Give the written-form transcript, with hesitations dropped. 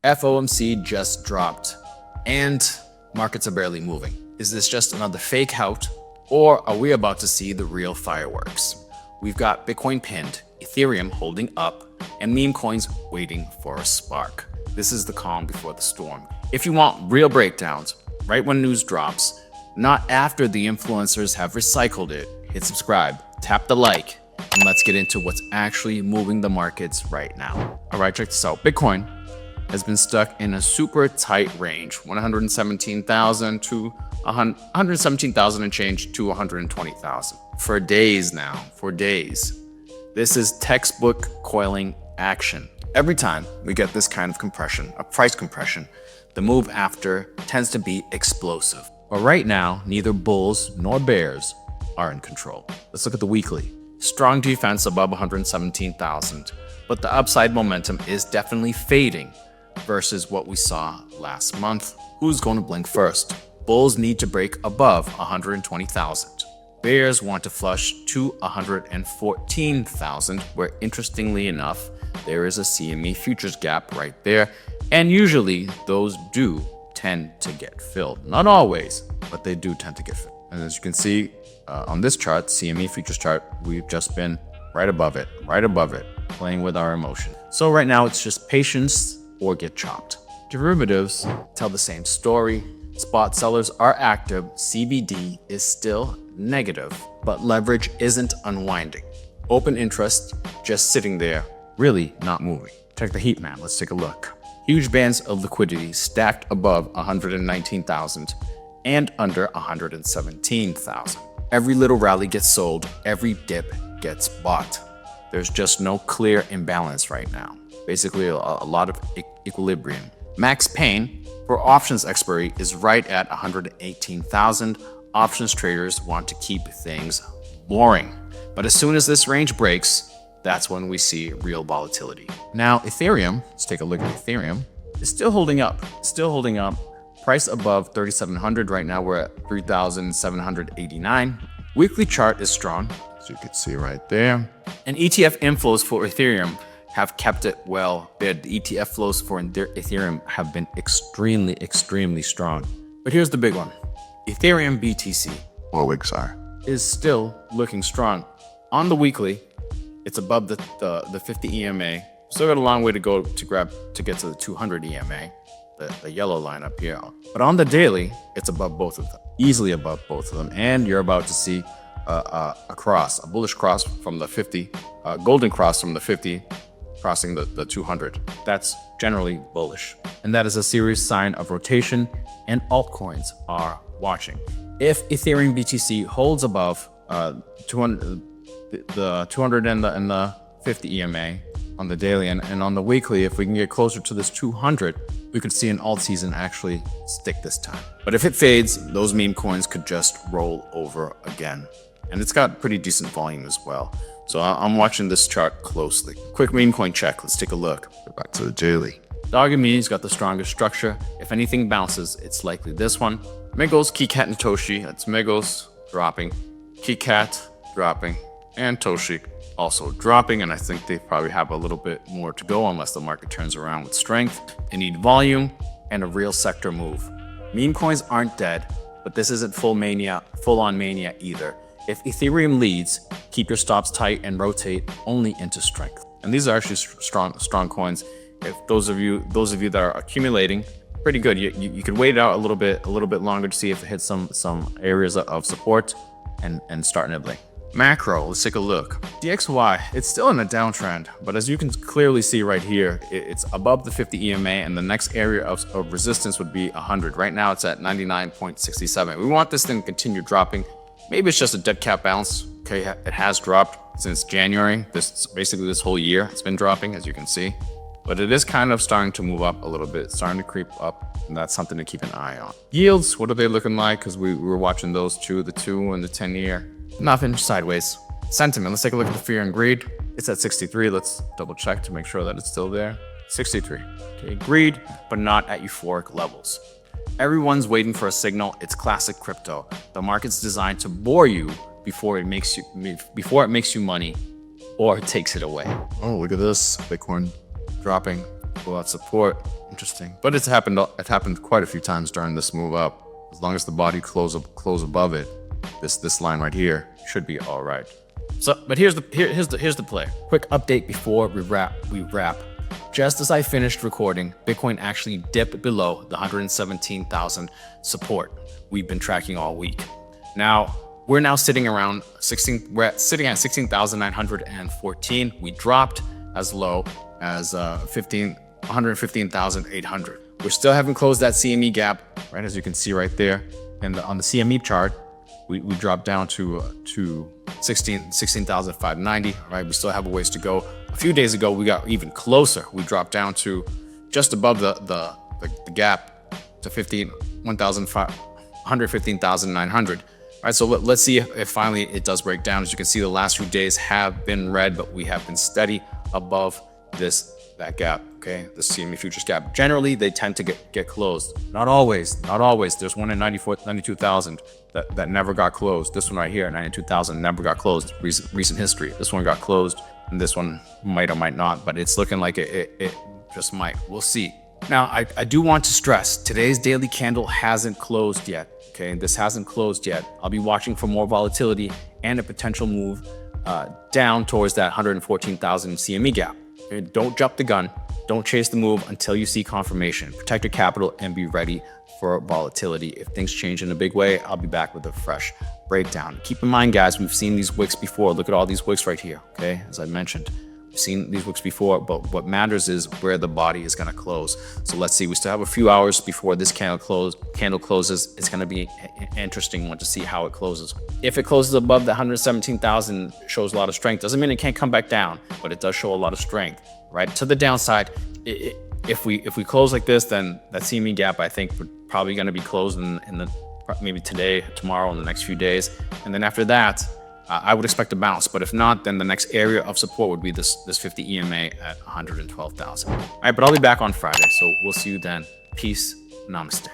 FOMC just dropped and markets are barely moving. Is this just another fake out, or are we about to see the real fireworks? We've got Bitcoin pinned, Ethereum holding up, and meme coins waiting for a spark. This is the calm before the storm. If you want real breakdowns, right when news drops, not after the influencers have recycled it, hit subscribe, tap the like, and let's get into what's actually moving the markets right now. All right, check this out. Bitcoin has been stuck in a super tight range, 117,000 to 117,000 and change to 120,000 for days now, for days. This is textbook coiling action. Every time we get this kind of compression, a price compression, the move after tends to be explosive. But right now, neither bulls nor bears are in control. Let's look at the weekly. Strong defense above 117,000, but the upside momentum is definitely fading versus what we saw last month. Who's going to blink first? Bulls need to break above 120,000. Bears want to flush to 114,000, where interestingly enough, there is a CME futures gap right there, and usually those do tend to get filled. Not always, but they do tend to get filled. And as you can see on this chart, CME futures chart, we've just been right above it, playing with our emotion. So right now it's just patience or get chopped. Derivatives tell the same story. Spot sellers are active, CBD is still negative, but leverage isn't unwinding. Open interest just sitting there, really not moving. Check the heat map, let's take a look. Huge bands of liquidity stacked above 119,000 and under 117,000. Every little rally gets sold, every dip gets bought. There's just no clear imbalance right now. Basically a lot of equilibrium. Max pain for options expiry is right at 118,000. Options traders want to keep things boring. But as soon as this range breaks, that's when we see real volatility. Now, Ethereum, let's take a look at Ethereum, is still holding up. Price above 3,700. Right now we're at 3,789. Weekly chart is strong, as you can see right there. And ETF inflows for Ethereum have kept it well bid. The ETF flows for Ethereum have been extremely strong. But here's the big one. Ethereum BTC, or WIGSAR, is still looking strong. On the weekly, it's above the 50 EMA. Still got a long way to go to get to the 200 EMA, the yellow line up here. But on the daily, it's above both of them, easily above both of them. And you're about to see a bullish cross from the 50, golden cross from the 50, crossing the 200. That's generally bullish. And that is a serious sign of rotation, and altcoins are watching. If Ethereum BTC holds above 200, the 200 and the 50 EMA on the daily, and on the weekly, if we can get closer to this 200, we could see an alt season actually stick this time. But if it fades, those meme coins could just roll over again. And it's got pretty decent volume as well. So I'm watching this chart closely. Quick meme coin check, let's take a look. Go back to the daily. Dog and Me's got the strongest structure. If anything bounces, it's likely this one. Migos, KeyCat, and Toshi. That's Migos dropping, KeyCat dropping, and Toshi also dropping. And I think they probably have a little bit more to go unless the market turns around with strength. They need volume and a real sector move. Meme coins aren't dead, but this isn't full-on mania either. If Ethereum leads, keep your stops tight and rotate only into strength. And these are actually strong coins. If those of you that are accumulating, pretty good. You could wait it out a little bit longer to see if it hits some areas of support and start nibbling. Macro, let's take a look. DXY, it's still in a downtrend, but as you can clearly see right here, it's above the 50 EMA, and the next area of resistance would be 100. Right now it's at 99.67. We want this thing to continue dropping. Maybe it's just a dead cat bounce. Okay, it has dropped since January. Basically this whole year it's been dropping, as you can see. But it is kind of starting to move up a little bit, starting to creep up, and that's something to keep an eye on. Yields, what are they looking like? Because we were watching those two, the 2 and the 10-year. Nothing, sideways. Sentiment, let's take a look at the fear and greed. It's at 63. Let's double check to make sure that it's still there. 63. Okay, greed, but not at euphoric levels. Everyone's waiting for a signal. It's classic crypto. The market's designed to bore you before it makes you money or it takes it away. Oh, look at this. Bitcoin dropping, pull out support. Interesting. But it happened quite a few times during this move up. As long as the body close above it, this line right here should be all right. So, but here's the play. Quick update before we wrap. Just as I finished recording, Bitcoin actually dipped below the 117,000 support we've been tracking all week. Now, we're now sitting around sitting at 16,914. We dropped as low as 115,800. We still haven't closed that CME gap, right? As you can see right there. And on the CME chart, we dropped down to 16,590, right? We still have a ways to go. A few days ago, we got even closer. We dropped down to just above the gap to 115,900. All right, so let's see if finally it does break down. As you can see, the last few days have been red, but we have been steady above that gap, okay? The CME futures gap. Generally, they tend to get closed. Not always. There's one in 92,000 that never got closed. This one right here, 92,000, never got closed. Recent history. This one got closed, and this one might or might not, but it's looking like it just might. We'll see. Now, I do want to stress, today's daily candle hasn't closed yet. Okay, this hasn't closed yet. I'll be watching for more volatility and a potential move down towards that 114,000 CME gap. Okay, don't jump the gun. Don't chase the move until you see confirmation. Protect your capital and be ready for volatility. If things change in a big way, I'll be back with a fresh breakdown. Keep in mind, guys, we've seen these wicks before. Look at all these wicks right here. Okay, as I mentioned. We've seen these wicks before, but what matters is where the body is going to close. So let's see. We still have a few hours before this candle closes. It's going to be an interesting one to see how it closes. If it closes above the 117,000, shows a lot of strength. Doesn't mean it can't come back down, but it does show a lot of strength. Right to the downside. If we close like this, then that CME gap, I think, we're probably going to be closed in the maybe today, tomorrow, in the next few days, and then after that. I would expect a bounce, but if not, then the next area of support would be this 50 EMA at 112,000. All right, but I'll be back on Friday, so we'll see you then. Peace. Namaste.